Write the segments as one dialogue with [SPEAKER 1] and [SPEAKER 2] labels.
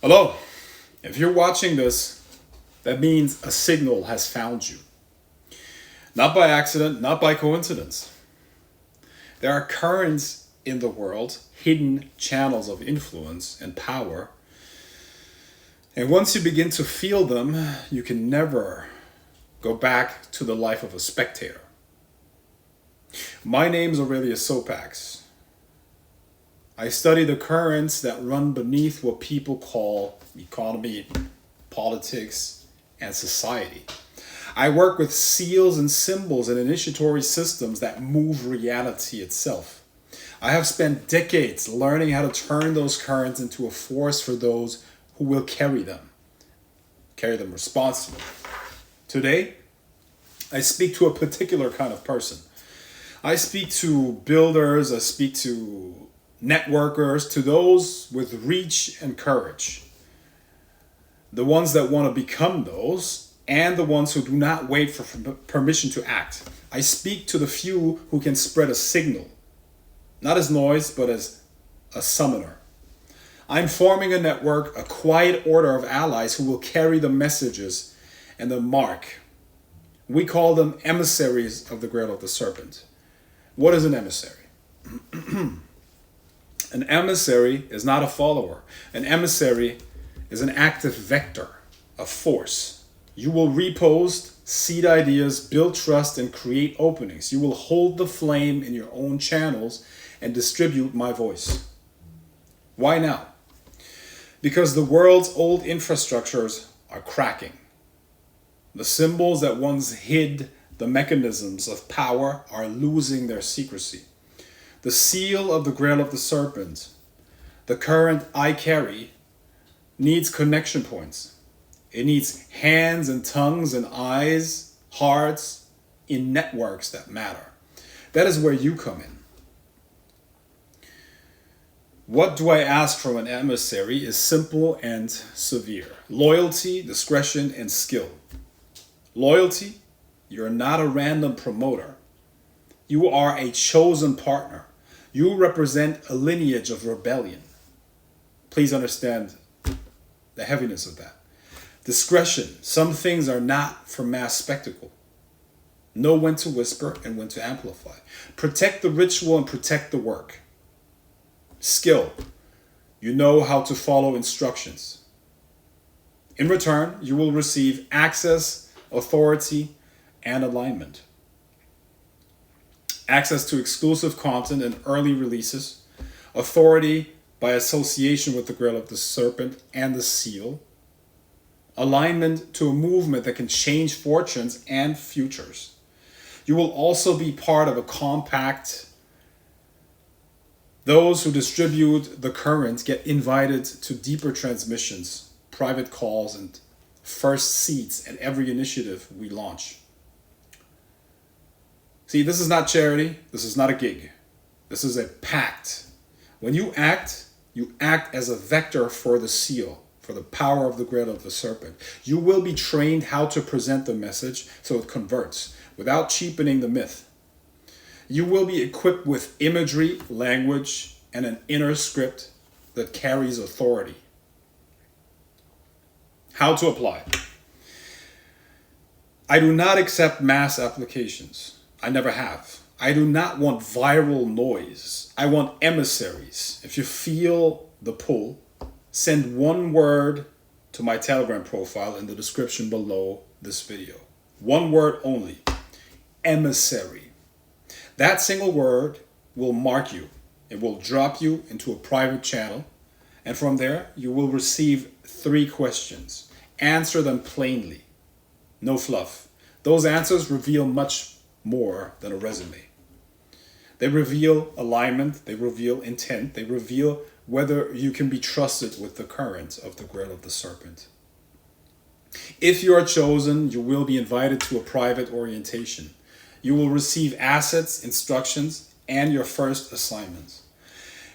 [SPEAKER 1] Hello. If you're watching this, that means a signal has found you. Not by accident, not by coincidence. There are currents in the world, hidden channels of influence and power. And once you begin to feel them, you can never go back to the life of a spectator. My name's Aurelius Sopax. I study the currents that run beneath what people call economy, politics, and society. I work with seals and symbols and initiatory systems that move reality itself. I have spent decades learning how to turn those currents into a force for those who will carry them responsibly. Today, I speak to a particular kind of person. I speak to builders, I speak to networkers, to those with reach and courage. The ones that want to become those, and the ones who do not wait for permission to act. I speak to the few who can spread a signal, not as noise, but as a summoner. I'm forming a network, a quiet order of allies who will carry the messages and the mark. We call them emissaries of the Grail of the Serpent. What is an emissary? An emissary is not a follower. An emissary is an active vector, a force. You will repost, seed ideas, build trust, and create openings. You will hold the flame in your own channels and distribute my voice. Why now? Because the world's old infrastructures are cracking. The symbols that once hid the mechanisms of power are losing their secrecy. The seal of the Grail of the Serpent, the current I carry, needs connection points. It needs hands and tongues and eyes, hearts, in networks that matter. That is where you come in. What do I ask from an emissary is simple and severe. Loyalty, discretion, and skill. Loyalty, you're not a random promoter. You are a chosen partner. You represent a lineage of rebellion. Please understand the heaviness of that. Discretion. Some things are not for mass spectacle. Know when to whisper and when to amplify. Protect the ritual and protect the work. Skill. You know how to follow instructions. In return, you will receive access, authority, and alignment. Access to exclusive content and early releases, authority by association with the Grail of the Serpent and the Seal, alignment to a movement that can change fortunes and futures. You will also be part of a compact. Those who distribute the current get invited to deeper transmissions, private calls, and first seats at every initiative we launch. See, this is not charity. This is not a gig. This is a pact. When you act as a vector for the seal, for the power of the Grail of the Serpent. You will be trained how to present the message so it converts without cheapening the myth. You will be equipped with imagery, language, and an inner script that carries authority. How to apply. I do not accept mass applications. I never have. I do not want viral noise. I want emissaries. If you feel the pull, send one word to my Telegram profile in the description below this video. One word only. Emissary. That single word will mark you. It will drop you into a private channel. And from there, you will receive 3 questions. Answer them plainly. No fluff. Those answers reveal much more than a resume. They reveal alignment, they reveal intent, they reveal whether you can be trusted with the current of the Grail of the Serpent. If you are chosen, you will be invited to a private orientation. You will receive assets, instructions, and your first assignment.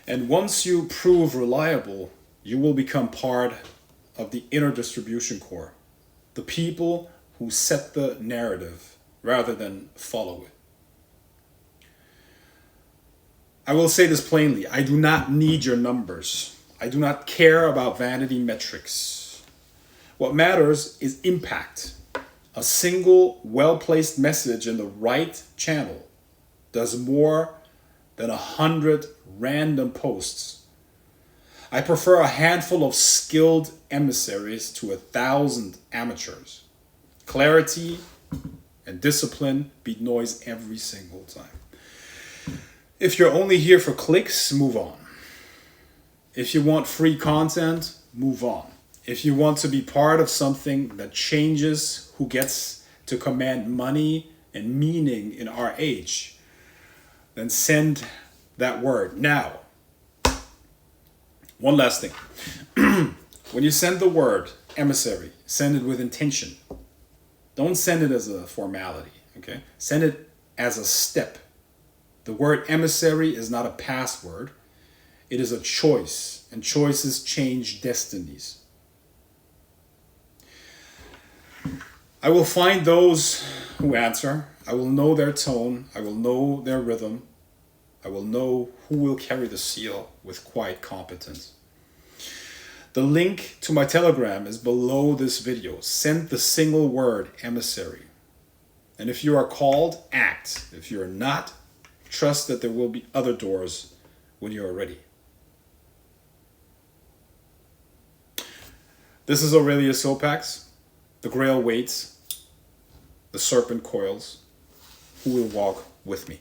[SPEAKER 1] And once you prove reliable, you will become part of the inner distribution core, the people who set the narrative rather than follow it. I will say this plainly. I do not need your numbers. I do not care about vanity metrics. What matters is impact. A single well-placed message in the right channel does more than 100 random posts. I prefer a handful of skilled emissaries to 1,000 amateurs. Clarity and discipline beat noise every single time. If you're only here for clicks, move on. If you want free content, move on. If you want to be part of something that changes who gets to command money and meaning in our age, then send that word now. One last thing. When you send the word emissary, send it with intention. Don't send it as a formality, okay? Send it as a step. The word emissary is not a password. It is a choice, and choices change destinies. I will find those who answer. I will know their tone. I will know their rhythm. I will know who will carry the seal with quiet competence. The link to my Telegram is below this video. Send the single word emissary. And if you are called, act. If you are not, trust that there will be other doors when you are ready. This is Aurelius Sopax. The Grail waits. The Serpent coils. Who will walk with me?